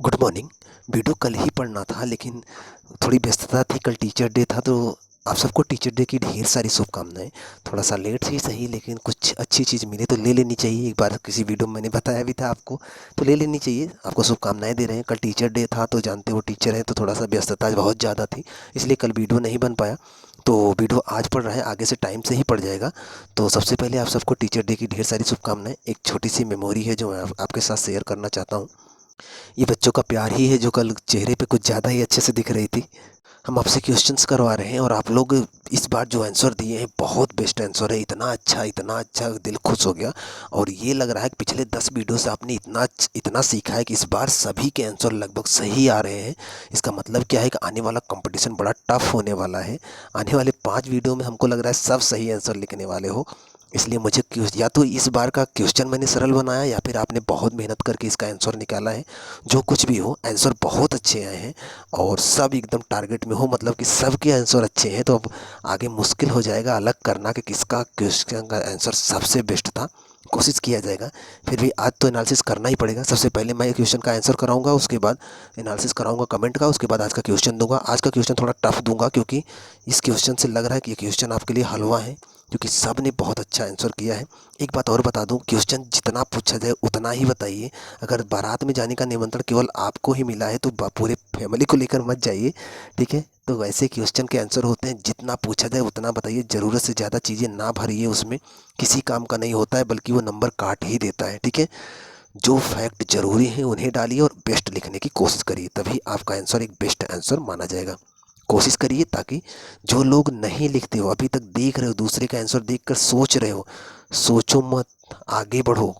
Good morning. Video कल ही पढ़ना था लेकिन थोड़ी व्यस्तता थी, कल टीचर डे था तो आप सबको टीचर डे की ढेर सारी शुभकामनाएं। थोड़ा सा लेट ही सही लेकिन कुछ अच्छी चीज़ मिले तो ले लेनी चाहिए। एक बार किसी वीडियो में मैंने बताया भी था आपको, तो ले लेनी चाहिए। आपको शुभकामनाएं दे रहे हैं। कल टीचर डे था तो जानते हो टीचर है तो थोड़ा सा व्यस्तता बहुत ज़्यादा थी, इसलिए कल वीडियो नहीं बन पाया। तो वीडियो आज पढ़ रहा है, आगे से टाइम से ही पड़ जाएगा। तो सबसे पहले आप सबको टीचर डे की ढेर सारी शुभकामनाएं। एक छोटी सी मेमोरी है जो मैं आपके साथ शेयर करना चाहता हूँ। ये बच्चों का प्यार ही है जो कल चेहरे पे कुछ ज़्यादा ही अच्छे से दिख रही थी। हम आपसे क्वेश्चंस करवा रहे हैं और आप लोग इस बार जो आंसर दिए हैं बहुत बेस्ट आंसर है। इतना अच्छा दिल खुश हो गया। और ये लग रहा है कि पिछले 10 वीडियो से आपने इतना सीखा है कि इस बार सभी के आंसर लगभग सही आ रहे हैं। इसका मतलब क्या है कि आने वाला कंपटीशन बड़ा टफ होने वाला है। आने वाले 5 वीडियो में हमको लग रहा है सब सही आंसर लिखने वाले हो। इसलिए मुझे या तो इस बार का क्वेश्चन मैंने सरल बनाया या फिर आपने बहुत मेहनत करके इसका आंसर निकाला है। जो कुछ भी हो, आंसर बहुत अच्छे आए हैं और सब एकदम टारगेट में हो, मतलब कि सबके आंसर अच्छे हैं। तो अब आगे मुश्किल हो जाएगा अलग करना कि किसका क्वेश्चन का आंसर सबसे बेस्ट था। कोशिश किया जाएगा। फिर भी आज तो एनालिसिस करना ही पड़ेगा। सबसे पहले मैं क्वेश्चन का आंसर कराऊंगा, उसके बाद एनालिसिस कराऊंगा कमेंट का, उसके बाद आज का क्वेश्चन दूंगा। आज का क्वेश्चन थोड़ा टफ दूंगा क्योंकि इस क्वेश्चन से लग रहा है कि ये क्वेश्चन आपके लिए हलवा है, क्योंकि सब ने बहुत अच्छा आंसर किया है। एक बात और बता दूं, क्वेश्चन जितना पूछा जाए उतना ही बताइए। अगर बारात में जाने का निमंत्रण केवल आपको ही मिला है तो पूरे फैमिली को लेकर मत जाइए, ठीक है। तो वैसे क्वेश्चन के आंसर होते हैं, जितना पूछा जाए उतना बताइए, ज़रूरत से ज़्यादा चीज़ें ना भरिए उसमें। किसी काम का नहीं होता है बल्कि वो नंबर काट ही देता है, ठीक है। जो फैक्ट ज़रूरी हैं उन्हें डालिए और बेस्ट लिखने की कोशिश करिए, तभी आपका आंसर एक बेस्ट आंसर माना जाएगा। कोशिश करिए ताकि जो लोग नहीं लिखते हो, अभी तक देख रहे हो, दूसरे का आंसर देखकर सोच रहे हो, सोचो मत, आगे बढ़ो।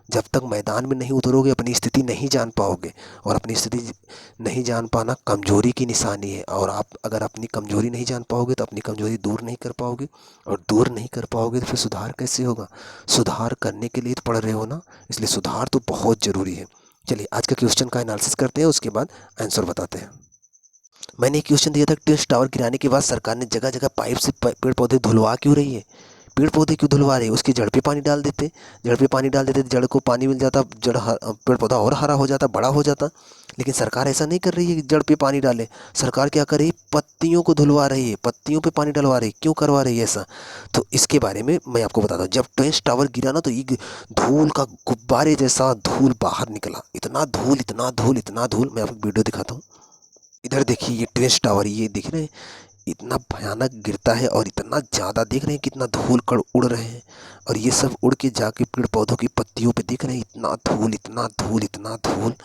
जब तक मैदान में नहीं उतरोगे अपनी स्थिति नहीं जान पाओगे। और अपनी स्थिति नहीं जान पाना कमज़ोरी की निशानी है। और आप अगर अपनी कमज़ोरी नहीं जान पाओगे तो अपनी कमज़ोरी दूर नहीं कर पाओगे, और दूर नहीं कर पाओगे तो फिर सुधार कैसे होगा। सुधार करने के लिए तो पढ़ रहे हो ना, इसलिए सुधार तो बहुत ज़रूरी है। चलिए आज का क्वेश्चन का एनालिसिस करते हैं, उसके बाद आंसर बताते हैं। मैंने एक क्वेश्चन दिया था, ट्विन टावर गिराने के बाद सरकार ने जगह जगह पाइप से पेड़ पौधे धुलवा क्यों रही है। पेड़ पौधे क्यों धुलवा रहे हैं, उसकी जड़ पे पानी डाल देते। जड़ पे पानी डाल देते तो जड़ को पानी मिल जाता, पेड़ पौधा और हरा हो जाता, बड़ा हो जाता। लेकिन सरकार ऐसा नहीं कर रही है कि जड़ पे पानी डाले। सरकार क्या कर रही है, पत्तियों को धुलवा रही है, पत्तियों पे पानी डलवा रही है। क्यों करवा रही है ऐसा, तो इसके बारे में मैं आपको बताता हूँ। जब ट्विन टावर गिरा ना तो एक धूल का गुब्बारे जैसा धूल बाहर निकला। इतना धूल, इतना धूल, इतना धूल, मैं आपको वीडियो दिखाता हूँ। इधर देखिए ये ट्विन टावर, ये दिख रहे हैं, इतना भयानक गिरता है और इतना ज़्यादा देख रहे हैं कितना धूल कण उड़ रहे हैं। और ये सब उड़ के जाके पेड़ पौधों की पत्तियों पे दिख रहे हैं, इतना धूल, इतना धूल, इतना धूल।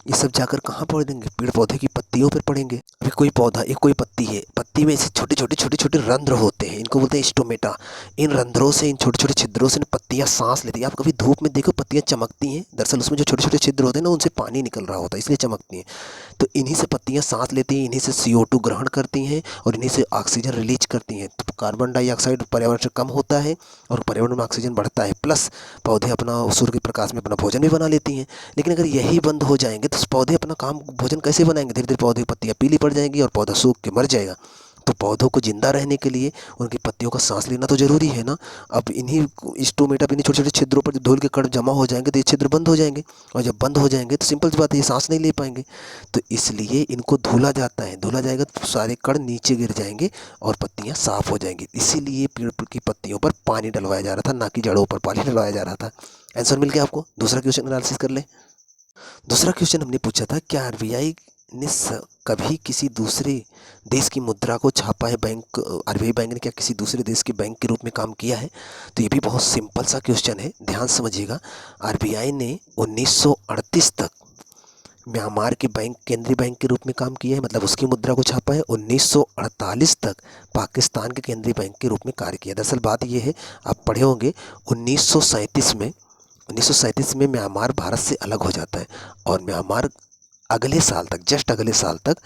ये सब जाकर कहाँ पड़ेंगे, पेड़ पौधे की पत्तियों पर पड़ेंगे। अभी कोई पौधा, एक कोई पत्ती है, पत्ती में ऐसे छोटे छोटे छोटे छोटे रंध्र होते हैं, इनको बोलते हैं स्टोमेटा। इन रंध्रों से, इन छोटे छोटे छिद्रों से पत्तियां सांस लेती हैं। आप कभी धूप में देखो पत्तियां चमकती हैं, दरअसल उसमें जो छोटे छोटे छिद्र होते हैं ना उनसे पानी निकल रहा होता है, इसलिए चमकती हैं। तो इन्हीं से पत्तियां सांस लेती हैं, इन्हीं से CO2 ग्रहण करती हैं और इन्हीं से ऑक्सीजन रिलीज करती हैं। तो कार्बन डाइऑक्साइड पर्यावरण से कम होता है और पर्यावरण में ऑक्सीजन बढ़ता है। प्लस पौधे अपना सूर्य के प्रकाश में अपना भोजन भी बना लेती हैं। लेकिन अगर यही बंद हो जाएंगे तो पौधे अपना काम भोजन कैसे बनाएंगे। धीरे धीरे पौधे की पत्तियाँ पीली पड़ जाएंगी और पौधा सूख के मर जाएगा। तो पौधों को जिंदा रहने के लिए उनकी पत्तियों का सांस लेना तो जरूरी है ना। अब इन्हीं स्टोमेटा पे, इन्हीं छोटे छोटे छिद्रों पर जब धूल के कण जमा हो जाएंगे तो ये छिद्र बंद हो जाएंगे। और जब बंद हो जाएंगे तो सिंपल सी बात है, ये सांस नहीं ले पाएंगे। तो इसलिए इनको धुला जाता है। धुला जाएगा तो सारे कण नीचे गिर जाएंगे और पत्तियां साफ हो जाएंगी। इसीलिए पेड़ की पत्तियों पर पानी डलवाया जा रहा था, ना कि जड़ों पर पानी डलवाया जा रहा था। आंसर मिल गया आपको। दूसरा क्वेश्चन एनालिसिस कर ले। दूसरा क्वेश्चन हमने पूछा था, क्या RBI ने कभी किसी दूसरे देश की मुद्रा को छापा है। RBI बैंक ने क्या किसी दूसरे देश के बैंक के रूप में काम किया है। तो ये भी बहुत सिंपल सा क्वेश्चन है, ध्यान समझिएगा। RBI ने 1938 तक म्यांमार के बैंक, केंद्रीय बैंक के रूप में काम किया है, मतलब उसकी मुद्रा को छापा है। 1948 तक पाकिस्तान के केंद्रीय बैंक के रूप में कार्य किया। दरअसल बात यह है, आप पढ़े होंगे 1937 में म्यांमार भारत से अलग हो जाता है और म्यांमार अगले साल तक, जस्ट अगले साल तक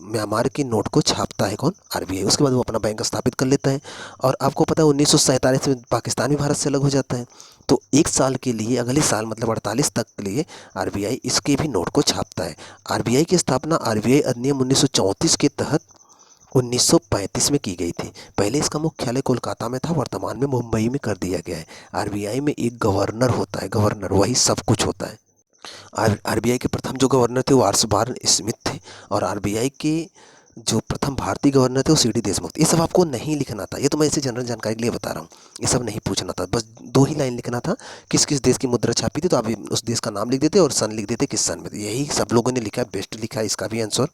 म्यांमार के नोट को छापता है कौन, RBI। उसके बाद वो अपना बैंक स्थापित कर लेता है। और आपको पता है 1947 में पाकिस्तान भी भारत से अलग हो जाता है। तो एक साल के लिए, अगले साल मतलब 48 तक के लिए RBI इसके भी नोट को छापता है। RBI की स्थापना RBI अधिनियम 1934 के तहत 1935 में की गई थी। पहले इसका मुख्यालय कोलकाता में था, वर्तमान में मुंबई में कर दिया गया है। RBI में एक गवर्नर होता है, गवर्नर, वही सब कुछ होता है। आरबीआई के प्रथम जो गवर्नर थे वो आर स्मिथ थे, और आरबीआई के जो प्रथम भारतीय गवर्नर थे वो सीडी देशमुख थे। ये सब आपको नहीं लिखना था, ये तो मैं इसे जनरल जानकारी के लिए बता रहा हूँ। ये सब नहीं पूछना था, बस 2 ही लाइन लिखना था, किस किस देश की मुद्रा छापी थी, तो आप उस देश का नाम लिख देते और सन लिख देते, किस सन में। यही सब लोगों ने लिखा है, बेस्ट लिखा है इसका भी आंसर।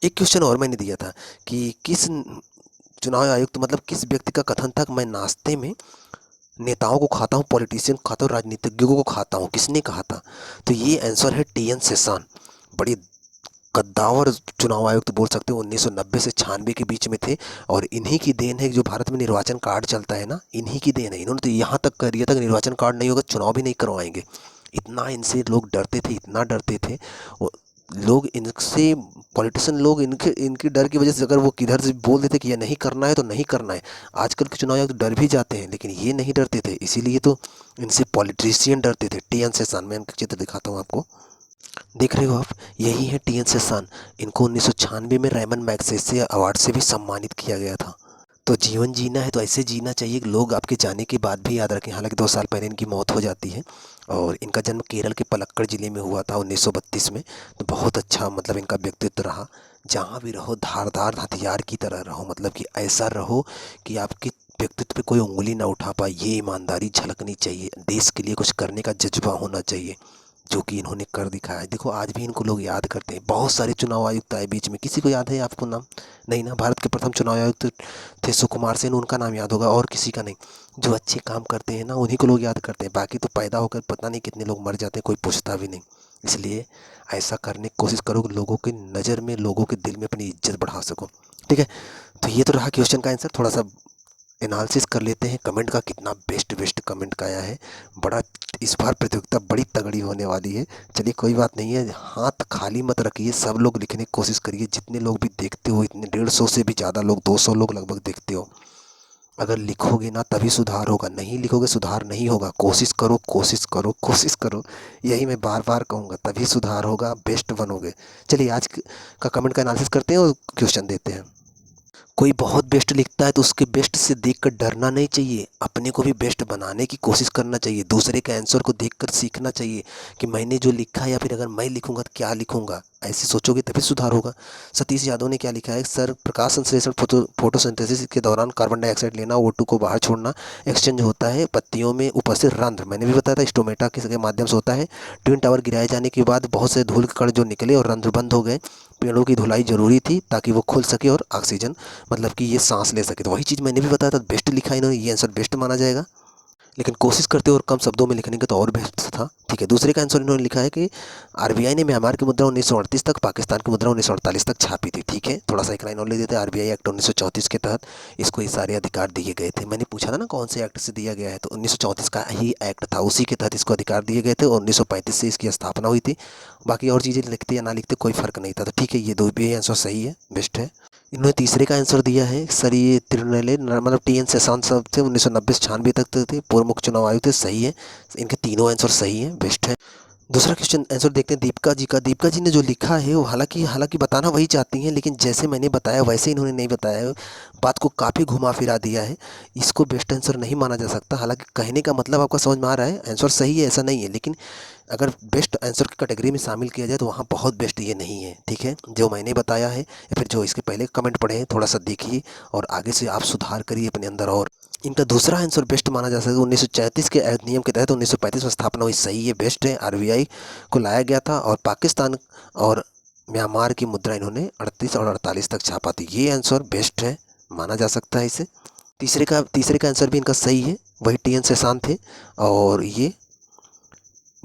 एक क्वेश्चन और मैंने दिया था कि किस चुनाव आयुक्त मतलब किस व्यक्ति का कथन था कि मैं नाश्ते में नेताओं को खाता हूँ, पॉलिटिशियन को खाता हूँ, राजनीतिज्ञों को खाता हूँ, किसने कहा था? तो ये आंसर है टीएन शेषान। बड़ी कद्दावर चुनाव आयुक्त बोल सकते हो, 1990 से 96 के बीच में थे, और इन्हीं की देन है जो भारत में निर्वाचन कार्ड चलता है ना, इन्हीं की देन है। इन्होंने तो यहाँ तक कर दिया था कि निर्वाचन कार्ड नहीं होगा चुनाव भी नहीं करवाएंगे। इतना इनसे लोग डरते थे, इतना डरते थे। लोग इनसे, पॉलिटिशियन लोग इनके इनके डर की वजह से अगर वो किधर से बोल देते कि ये नहीं करना है तो नहीं करना है। आजकल के चुनाव आयोग तो डर भी जाते हैं, लेकिन ये नहीं डरते थे, इसीलिए तो इनसे पॉलिटिशियन डरते थे। टीएन शेषान, मैं इनका चित्र दिखाता हूँ आपको, देख रहे हो आप, यही है टीएन शेषान। इनको 1996 में रैमन मैग्सेसे अवार्ड से भी सम्मानित किया गया था। तो जीवन जीना है तो ऐसे जीना चाहिए कि लोग आपके जाने के बाद भी याद रखें। हालांकि 2 साल पहले इनकी मौत हो जाती है, और इनका जन्म केरल के पलक्कड़ ज़िले में हुआ था 1932 में। तो बहुत अच्छा मतलब इनका व्यक्तित्व रहा। जहाँ भी रहो धारदार हथियार की तरह रहो, मतलब कि ऐसा रहो कि आपके व्यक्तित्व पे कोई उंगली ना उठा पाए। ये ईमानदारी झलकनी चाहिए, देश के लिए कुछ करने का जज्बा होना चाहिए, जो कि इन्होंने कर दिखाया है। देखो आज भी इनको लोग याद करते हैं। बहुत सारे चुनाव आयुक्त आए बीच में, किसी को याद है आपको नाम? नहीं ना। भारत के प्रथम चुनाव आयुक्त थे सुकुमार सेन, उनका नाम याद होगा, और किसी का नहीं। जो अच्छे काम करते हैं ना उन्हीं को लोग याद करते हैं, बाकी तो पैदा होकर पता नहीं कितने लोग मर जाते हैं, कोई पूछता भी नहीं। इसलिए ऐसा करने की कोशिश करो कि लोगों की नज़र में, लोगों के दिल में अपनी इज्जत बढ़ा सको। ठीक है, तो ये तो रहा क्वेश्चन का आंसर। थोड़ा सा एनालिसिस कर लेते हैं कमेंट का, कितना बेस्ट बेस्ट कमेंट का आया है। बड़ा इस बार प्रतियोगिता बड़ी तगड़ी होने वाली है। चलिए कोई बात नहीं है, हाथ खाली मत रखिए, सब लोग लिखने की कोशिश करिए। जितने लोग भी देखते हो, इतने 150 से भी ज़्यादा लोग, 200 लोग लगभग देखते हो, अगर लिखोगे ना तभी सुधार होगा, नहीं लिखोगे सुधार नहीं होगा। कोशिश करो, कोशिश करो, कोशिश करो, यही मैं बार बार कहूँगा, तभी सुधार होगा, बेस्ट बनोगे। चलिए आज का कमेंट का एनालिसिस करते हैं और क्वेश्चन देते हैं। कोई बहुत बेस्ट लिखता है तो उसके बेस्ट से देखकर डरना नहीं चाहिए, अपने को भी बेस्ट बनाने की कोशिश करना चाहिए। दूसरे के आंसर को देखकर सीखना चाहिए कि मैंने जो लिखा है, या फिर अगर मैं लिखूंगा तो क्या लिखूंगा, ऐसे सोचोगे तभी सुधार होगा। सतीश यादव ने क्या लिखा है? सर, प्रकाश संश्लेषण फोटोसिंथेसिस के दौरान कार्बन डाइऑक्साइड लेना, O2 को बाहर छोड़ना, एक्सचेंज होता है पत्तियों में उपस्थित रंध्र, मैंने भी बताया था, स्टोमेटा के माध्यम से होता है। ट्विन टावर गिराए जाने के बाद बहुत से धूल के कण जो निकले और रंध्र बंद हो गए। पेड़ों की धुलाई जरूरी थी ताकि वो खुल सके और ऑक्सीजन, मतलब कि ये सांस ले सके। तो वही चीज़ मैंने भी बताया था, बेस्ट लिखा है इन्होंने, ये आंसर बेस्ट माना जाएगा। लेकिन कोशिश करते और कम शब्दों में लिखने का तो और बेस्ट था। ठीक है, दूसरे का आंसर इन्होंने लिखा है कि आरबीआई ने म्यांमार की मुद्रा 1938 तक, पाकिस्तान की मुद्रा 1948 तक छापी थी। ठीक है, थोड़ा सा एक लाइन और ले देते हैं। आरबीआई एक्ट 1934 के तहत इसको ये सारे अधिकार दिए गए थे। मैंने पूछा था ना कौन से एक्ट से दिया गया है, तो 1934 का ही एक्ट था, उसी के तहत इसको अधिकार दिए गए थे, और 1935 से इसकी स्थापना हुई थी। बाकी और चीज़ें लिखते या ना लिखते कोई फ़र्क नहीं था। तो ठीक है, ये दो भी आंसर सही है, बेस्ट है। इन्होंने तीसरे का आंसर दिया है सर, ये तिरुनेले मतलब टीएन शेषान साहब थे, 1990 से 96 तक थे, पूर्व मुख्य चुनाव आयुक्त थे। सही है, इनके तीनों आंसर सही है, बेस्ट है। दूसरा क्वेश्चन आंसर देखते हैं दीपिका जी का। दीपिका जी ने जो लिखा है वो हालांकि हालांकि बताना वही चाहती हैं, लेकिन जैसे मैंने बताया वैसे इन्होंने नहीं बताया है, बात को काफ़ी घुमा फिरा दिया है। इसको बेस्ट आंसर नहीं माना जा सकता। हालांकि कहने का मतलब आपका समझ में आ रहा है, आंसर सही है ऐसा नहीं है, लेकिन अगर बेस्ट आंसर की कैटेगरी में शामिल किया जाए तो वहाँ बहुत बेस्ट ये नहीं है। ठीक है, जो मैंने बताया है या फिर जो इसके पहले कमेंट पढ़े हैं, थोड़ा सा देखिए और आगे से आप सुधार करिए अपने अंदर। और इनका दूसरा आंसर बेस्ट माना जा सकता है। 1934 के अधिनियम के तहत 1935 में स्थापना हुई, सही है, बेस्ट है। आरबीआई को लाया गया था, और पाकिस्तान और म्यांमार की मुद्रा इन्होंने 38 और 48 तक छापा थी। ये आंसर बेस्ट है, माना जा सकता है इसे। तीसरे का आंसर भी इनका सही है, वही टीएन शेषान थे, और ये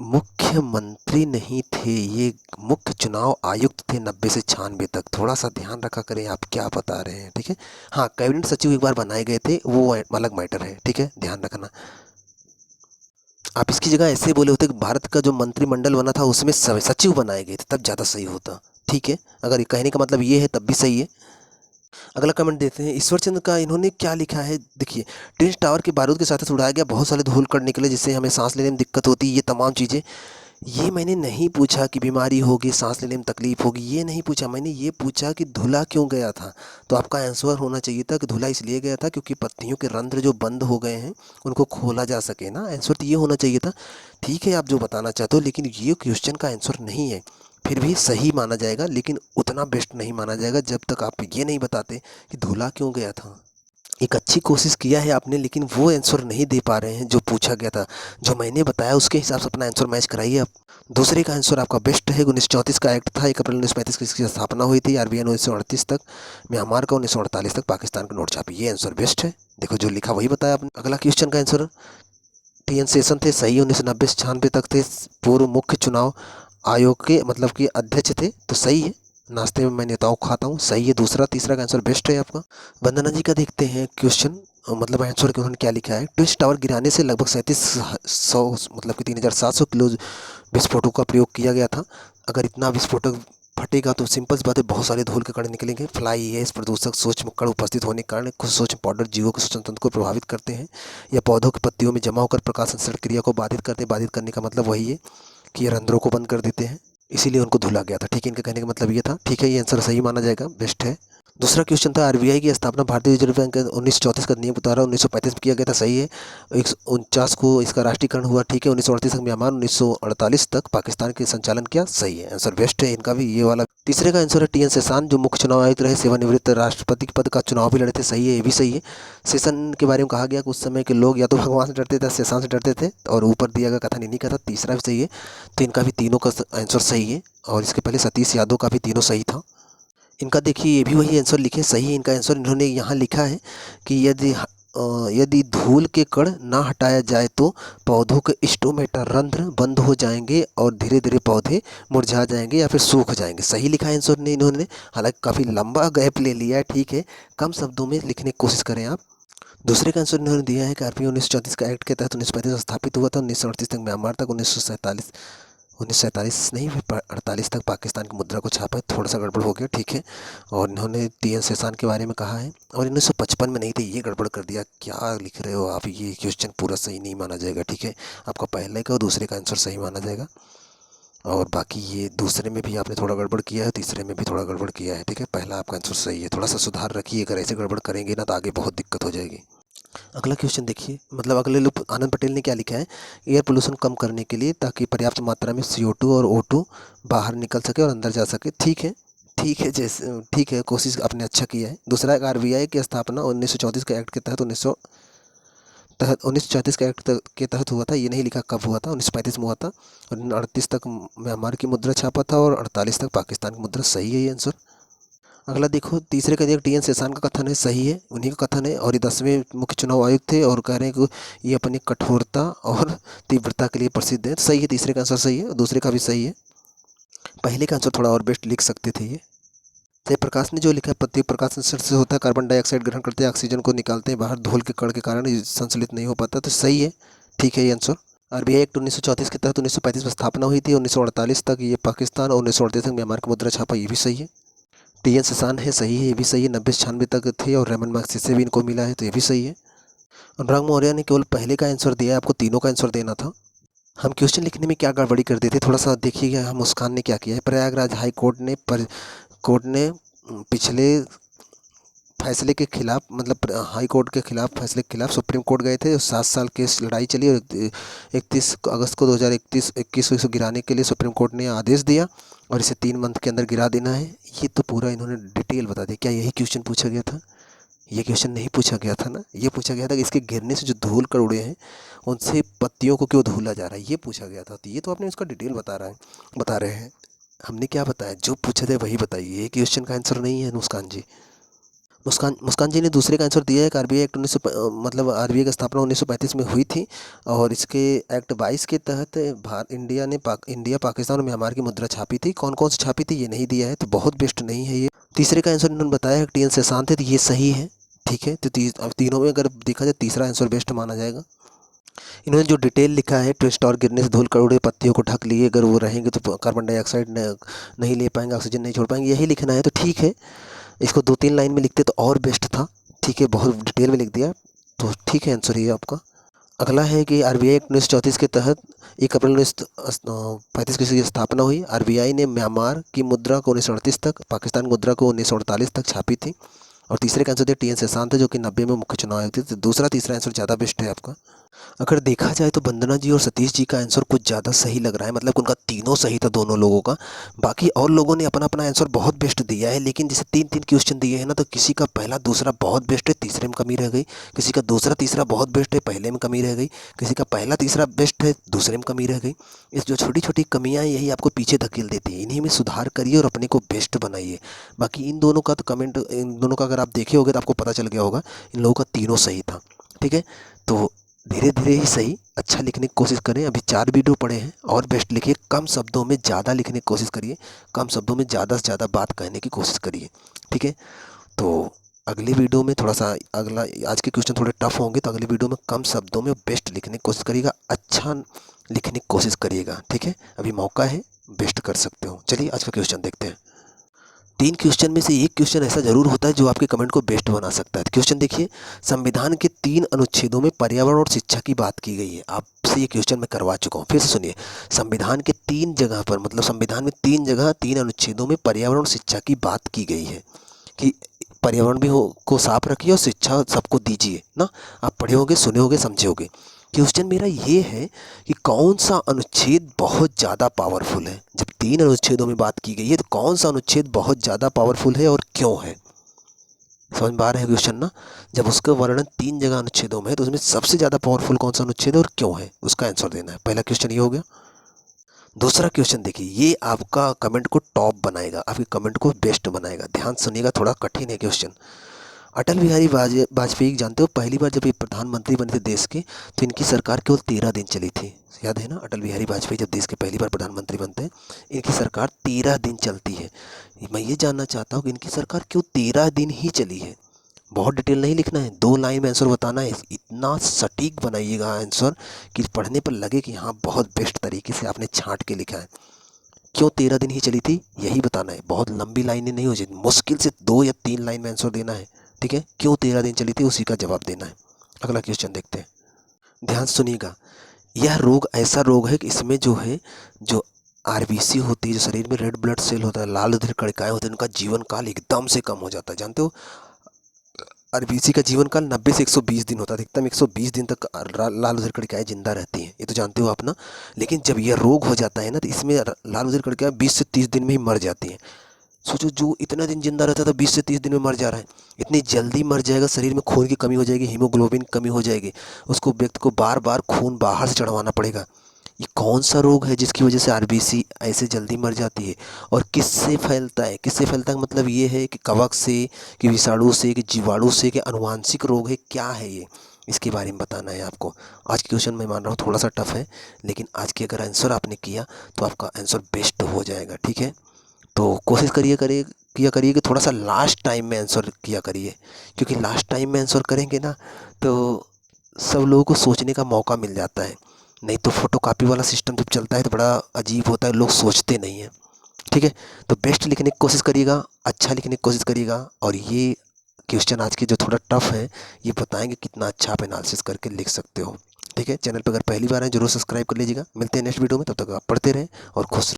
मुख्यमंत्री नहीं थे, ये मुख्य चुनाव आयुक्त थे 90 से 96 तक। थोड़ा सा ध्यान रखा करें आप क्या बता रहे हैं। ठीक है, हाँ, कैबिनेट सचिव एक बार बनाए गए थे, वो अलग मैटर है। ठीक है, ध्यान रखना। आप इसकी जगह ऐसे बोले होते कि भारत का जो मंत्रिमंडल बना था उसमें सचिव बनाए गए थे, तब ज़्यादा सही होता। ठीक है, अगर ये कहने का मतलब ये है तब भी सही है। अगला कमेंट देते हैं ईश्वर चंद्र का। इन्होंने क्या लिखा है देखिए, ट्विन टावर के बारूद के साथ उड़ाया गया, बहुत सारे धूल कण निकले जिससे हमें सांस लेने में दिक्कत होती है, ये तमाम चीज़ें। ये मैंने नहीं पूछा कि बीमारी होगी, सांस लेने में तकलीफ होगी, ये नहीं पूछा। मैंने ये पूछा कि धुला क्यों गया था। तो आपका आंसर होना चाहिए था कि धुला इसलिए गया था क्योंकि पत्तियों के रंध्र जो बंद हो गए हैं उनको खोला जा सके ना। आंसर तो ये होना चाहिए था। ठीक है, आप जो बताना चाहते हो, लेकिन ये क्वेश्चन का आंसर नहीं है। फिर भी सही माना जाएगा, लेकिन उतना बेस्ट नहीं माना जाएगा जब तक आप ये नहीं बताते कि धुला क्यों गया था। एक अच्छी कोशिश किया है आपने, लेकिन वो आंसर नहीं दे पा रहे हैं जो पूछा गया था। जो मैंने बताया उसके हिसाब से अपना आंसर मैच कराइए आप। दूसरे का आंसर आपका बेस्ट है। 1934 का एक्ट था, 1 अप्रैल 1935 की इसकी स्थापना हुई थी। आरबीआई 1938 तक, म्यांमार का 1948 तक पाकिस्तान का नोट छापी। ये आंसर बेस्ट है। देखो जो लिखा वही बताया आपने। अगला क्वेश्चन का आंसर टीएन शेषन थे, सही। 1990 से 96 तक थे, पूर्व मुख्य चुनाव आयोग के मतलब कि अध्यक्ष थे, तो सही है। नाश्ते में मैं नेताओं को खाता हूँ, सही है। दूसरा तीसरा का आंसर बेस्ट है आपका। वंदना जी का देखते हैं क्वेश्चन, मतलब आंसर कि उन्होंने क्या लिखा है। ट्विन टावर गिराने से लगभग 3700 मतलब कि 3700 किलो विस्फोटकों का प्रयोग किया गया था। अगर इतना विस्फोटक फटेगा तो सिंपल सी बात है, बहुत सारे धूल के कण निकलेंगे। फ्लाई एश प्रदूषक सूक्ष्म कण उपस्थित होने के कारण कुछ सूक्ष्म पाउडर जीवों के श्वसन तंत्र को प्रभावित करते हैं या पौधों की पत्तियों में जमा होकर प्रकाश संश्लेषण क्रिया को बाधित करते हैं। बाधित करने का मतलब वही है कि ये रंध्रों को बंद कर देते हैं, इसीलिए उनको धुला गया था। ठीक है, इनका कहने का मतलब ये था। ठीक है, ये आंसर सही माना जाएगा, बेस्ट है। दूसरा क्वेश्चन था, आरबीआई की स्थापना भारतीय रिजर्व बैंक 1934 का नियम द्वारा 1935 में किया गया था, सही है। 149 को इसका राष्ट्रीयकरण हुआ, ठीक है। 1938 तक म्यांमार, 1948 तक पाकिस्तान के संचालन किया, सही है। आंसर बेस्ट है इनका भी, ये वाला। तीसरे का आंसर है टीएन शेषान, जो मुख्य चुनाव आयुक्त रहे, सेवानिवृत्त, राष्ट्रपति पद का चुनाव भी लड़े थे, सही है, ये भी सही है। शेषन के बारे में कहा गया कि उस समय के लोग या तो भगवान से डरते थे, शेषान से डरते थे, और ऊपर दिया गया कथन इन्हीं का था। तीसरा भी सही है। तो इनका भी तीनों का आंसर सही है। और इसके पहले सतीश यादव का भी तीनों सही था। इनका देखिए, ये भी वही आंसर लिखे, सही है इनका आंसर। इन्होंने यहाँ लिखा है कि यदि धूल के कण ना हटाया जाए तो पौधों के स्टोमेटा रंध्र बंद हो जाएंगे और धीरे धीरे पौधे मुरझा जाएंगे या फिर सूख जाएंगे। सही लिखा है आंसर ने इन्होंने, हालांकि काफ़ी लंबा गैप ले लिया है। ठीक है, कम शब्दों में लिखने की कोशिश करें आप। दूसरे का आंसर इन्होंने दिया है कि आरबीआई 1934 का एक्ट के तहत 1935 स्थापित हुआ था, 1938 तक म्यांमार तक, 1947 नहीं, फिर 48 तक पाकिस्तान की मुद्रा को छापा है। थोड़ा सा गड़बड़ हो गया, ठीक है। और इन्होंने टीएन शेषान के बारे में कहा है, और 1955 में नहीं थे, ये गड़बड़ कर दिया। क्या लिख रहे हो आप, ये क्वेश्चन पूरा सही नहीं माना जाएगा। ठीक है, आपका पहले का और दूसरे का आंसर सही माना जाएगा। और बाकी ये दूसरे में भी आपने थोड़ा गड़बड़ किया है, तीसरे में भी थोड़ा गड़बड़ किया है। ठीक है, पहला आपका आंसर सही है। थोड़ा सा सुधार रखिए, अगर ऐसे गड़बड़ करेंगे ना तो आगे बहुत दिक्कत हो जाएगी। अगला क्वेश्चन देखिए, मतलब अगले लोग आनंद पटेल ने क्या लिखा है। एयर पोल्यूशन कम करने के लिए ताकि पर्याप्त मात्रा में CO2 और O2 बाहर निकल सके और अंदर जा सके। ठीक है, ठीक है, जैसे ठीक है, कोशिश आपने अच्छा किया है। दूसरा, आरबीआई की स्थापना 1934 के एक्ट के तहत 1934 के एक्ट के तहत हुआ था। ये नहीं लिखा कब हुआ था, 1935 में हुआ था। और 1938 तक म्यांमार की मुद्रा छापा था और 48 तक पाकिस्तान की मुद्रा, सही है ये आंसर। अगला देखो, तीसरे का टीएन शेषान का कथन है, सही है, उन्हीं का कथन है। और ये 10वें मुख्य चुनाव आयुक्त थे और कह रहे हैं कि ये अपनी कठोरता और तीव्रता के लिए प्रसिद्ध है, सही है। तीसरे का आंसर सही है, दूसरे का भी सही है। पहले का आंसर थोड़ा और बेस्ट लिख सकते थे ये। जयप्रकाश ने जो लिखा है, प्रत्येक प्रकाश संश्लेषण से होता है, कार्बन डाइऑक्साइड ग्रहण करते हैं, ऑक्सीजन को निकालते हैं बाहर, धूल के कण के कारण ये संश्लेषित नहीं हो पाता, तो सही है। ठीक है ये आंसर। आरबीआई एक्ट 1934 के तहत 1935 में स्थापना हुई थी, 1948 तक ये पाकिस्तान और 1938 तक म्यांमार की मुद्रा छापा, ये भी सही है। टीएन शेषान है, सही है, ये भी सही है। 90 से 96 तक थे और रेमन मैग्सेसे से भी इनको मिला है, तो ये भी सही है। अनुराग मौर्य ने केवल पहले का आंसर दिया है, आपको तीनों का आंसर देना था। हम क्वेश्चन लिखने में क्या गड़बड़ी कर देते, थोड़ा सा देखिएगा। हम मुस्कान ने क्या किया है, प्रयागराज हाई कोर्ट ने पिछले फैसले के खिलाफ, मतलब हाई कोर्ट के खिलाफ फैसले के खिलाफ सुप्रीम कोर्ट गए थे। 7 साल की लड़ाई चली और 31 अगस्त को 2021 को इसे गिराने के लिए सुप्रीम कोर्ट ने आदेश दिया और इसे 3 मंथ के अंदर गिरा देना है। ये तो पूरा इन्होंने डिटेल बता दिया। क्या यही क्वेश्चन पूछा गया था? ये क्वेश्चन नहीं पूछा गया था ना, ये पूछा गया था कि इसके गिरने से जो धूल कण उड़े हैं उनसे पत्तियों को क्यों धुला जा रहा है, ये पूछा गया था। तो ये तो आपने इसका डिटेल बता रहे हैं। हमने क्या बताया, जो पूछे थे वही बताइए। ये क्वेश्चन का आंसर नहीं है मुस्कान जी। मुस्कान जी ने दूसरे का आंसर दिया है कि आरबीआई एक्ट मतलब आरबीआई की स्थापना 1935 में हुई थी और इसके एक्ट 22 के तहत इंडिया, पाकिस्तान और म्यांमार की मुद्रा छापी थी। कौन कौन सी छापी थी ये नहीं दिया है, तो बहुत बेस्ट नहीं है ये। तीसरे का आंसर इन्होंने बताया है टीएन शेषान थे, तो ये सही है। ठीक है, तो तीनों में अगर देखा जाए तीसरा आंसर बेस्ट माना जाएगा। इन्होंने जो डिटेल लिखा है, ट्विस्ट और गिरने से धूल करोड़े पत्तियों को ढक लिए, अगर वो रहेंगे तो कार्बन डाइऑक्साइड नहीं ले पाएंगे, ऑक्सीजन नहीं छोड़ पाएंगे, यही लिखना है, तो ठीक है। इसको 2-3 लाइन में लिखते तो और बेस्ट था। ठीक है, बहुत डिटेल में लिख दिया, तो ठीक है, आंसर ये आपका। अगला है कि आरबीआई एक्ट 1934 के तहत 1 अप्रैल 1935 की स्थापना हुई। आरबीआई ने म्यांमार की मुद्रा को 1938 तक, पाकिस्तान मुद्रा को 1948 तक छापी थी। और तीसरे का आंसर दिया टी एन शेषान थे, जो कि 90 में मुख्य चुनाव आयुक्त थे। तो दूसरा तीसरा आंसर ज़्यादा बेस्ट है आपका। अगर देखा जाए तो वंदना जी और सतीश जी का आंसर कुछ ज़्यादा सही लग रहा है, मतलब उनका तीनों सही था दोनों लोगों का। बाकी और लोगों ने अपना अपना आंसर बहुत बेस्ट दिया है, लेकिन जैसे 3-3 क्वेश्चन दिए हैं ना, तो किसी का पहला दूसरा बहुत बेस्ट है, तीसरे में कमी रह गई। किसी का दूसरा तीसरा बहुत बेस्ट है, पहले में कमी रह गई। किसी का पहला तीसरा बेस्ट है, दूसरे में कमी रह गई। इस जो छोटी छोटी कमियाँ यही आपको पीछे धकेल देती हैं, इन्हीं में सुधार करिए और अपने को बेस्ट बनाइए। बाकी इन दोनों का तो कमेंट, इन दोनों का अगर आप देखे होगे तो आपको पता चल गया होगा इन लोगों का तीनों सही था। ठीक है, तो धीरे धीरे ही सही, अच्छा लिखने की कोशिश करें। अभी 4 वीडियो पड़े हैं, और बेस्ट लिखिए, कम शब्दों में ज़्यादा लिखने की कोशिश करिए, कम शब्दों में ज़्यादा से ज़्यादा बात कहने की कोशिश करिए। ठीक है, तो अगली वीडियो में थोड़ा सा अगला, आज के क्वेश्चन थोड़े टफ होंगे, तो अगली वीडियो में कम शब्दों में बेस्ट लिखने की कोशिश करिएगा, अच्छा लिखने की कोशिश करिएगा। ठीक है, अभी मौका है, बेस्ट कर सकते हो। चलिए आज का क्वेश्चन देखते हैं। 3 क्वेश्चन में से एक क्वेश्चन ऐसा ज़रूर होता है जो आपके कमेंट को बेस्ट बना सकता है। क्वेश्चन देखिए, संविधान के 3 अनुच्छेदों में पर्यावरण और शिक्षा की बात की गई है। आपसे ये क्वेश्चन मैं करवा चुका हूँ, फिर से सुनिए। संविधान के 3 जगह पर, मतलब संविधान में 3 जगह 3 अनुच्छेदों में पर्यावरण और शिक्षा की बात की गई है कि पर्यावरण भी हो को साफ रखिए और शिक्षा सबको दीजिए ना। आप पढ़े होगे, सुने होगे, समझे होगे। क्वेश्चन मेरा ये है कि कौन सा अनुच्छेद बहुत ज़्यादा पावरफुल है। जब 3 अनुच्छेदों में बात की गई है, तो कौन सा अनुच्छेद बहुत ज़्यादा पावरफुल है और क्यों है। समझ में आ रहा है क्वेश्चन ना। जब उसका वर्णन 3 जगह अनुच्छेदों में है, तो उसमें सबसे ज़्यादा पावरफुल कौन सा अनुच्छेद है और क्यों है, उसका आंसर देना है। पहला क्वेश्चन ये हो गया। दूसरा क्वेश्चन देखिए, ये आपका कमेंट को टॉप बनाएगा, आपके कमेंट को बेस्ट बनाएगा। ध्यान सुनिएगा, थोड़ा कठिन है क्वेश्चन। अटल बिहारी वाजपेयी जानते हो, पहली बार जब ये प्रधानमंत्री बने थे देश के, तो इनकी सरकार केवल 13 दिन चली थी। याद है ना, अटल बिहारी वाजपेयी जब देश के पहली बार प्रधानमंत्री बनते हैं, इनकी सरकार 13 दिन चलती है। मैं ये जानना चाहता हूँ कि इनकी सरकार क्यों 13 दिन ही चली है। बहुत डिटेल नहीं लिखना है, 2 लाइन में आंसर बताना है। इतना सटीक बनाइएगा आंसर कि पढ़ने पर लगे कि हाँ, बहुत बेस्ट तरीके से आपने छांट के लिखा है। क्यों 13 दिन ही चली थी, यही बताना है। बहुत लंबी लाइनें नहीं हो जाए, मुश्किल से 2 या 3 लाइन में आंसर देना है। ठीक है, क्यों 13 दिन चली थी, उसी का जवाब देना है। अगला क्वेश्चन देखते हैं, ध्यान सुनिएगा। यह रोग ऐसा रोग है कि इसमें जो है, जो आरबीसी होती है, जो शरीर में रेड ब्लड सेल होता है, लाल रुधिर कणिकाएं होती हैं, उनका जीवन काल एकदम से कम हो जाता है। जानते हो, आरबीसी का जीवन काल 90 से 120 दिन होता है, अधिकतम 120 दिन तक लाल रुधिर कणिकाएं जिंदा रहती हैं, ये तो जानते हो आप ना। लेकिन जब यह रोग हो जाता है ना, तो इसमें लाल रुधिर कणिकाएं 20 से 30 दिन में ही मर जाती हैं। सोचो, जो इतना दिन जिंदा रहता था 20 से 30 दिन में मर जा रहा है। इतनी जल्दी मर जाएगा, शरीर में खून की कमी हो जाएगी, हीमोग्लोबिन की कमी हो जाएगी, उसको व्यक्ति को बार बार खून बाहर से चढ़वाना पड़ेगा। ये कौन सा रोग है जिसकी वजह से आरबीसी ऐसे जल्दी मर जाती है, और किससे फैलता है। किससे फैलता है मतलब ये है कि कवक से, कि विषाणु से, कि जीवाणु से, कि आनुवांशिक रोग है, क्या है ये, इसके बारे में बताना है आपको। आज के क्वेश्चन मैं मान रहा हूँ थोड़ा सा टफ है, लेकिन आज के अगर आंसर आपने किया तो आपका आंसर बेस्ट हो जाएगा। ठीक है, तो कोशिश किया करिए कि थोड़ा सा लास्ट टाइम में आंसर किया करिए, क्योंकि लास्ट टाइम में आंसर करेंगे ना, तो सब लोगों को सोचने का मौका मिल जाता है। नहीं तो फोटोकॉपी वाला सिस्टम जब चलता है तो बड़ा अजीब होता है, लोग सोचते नहीं हैं। ठीक है, तो बेस्ट लिखने की कोशिश करिएगा, अच्छा लिखने की कोशिश करिएगा। और ये क्वेश्चन आज के जो थोड़ा टफ है, ये बताएंगे कितना अच्छा आप एनालिसिस करके लिख सकते हो। ठीक है, चैनल पर अगर पहली बार है जरूर सब्सक्राइब कर लीजिएगा। मिलते हैं नेक्स्ट वीडियो में, तब तक आप पढ़ते रहें और खुश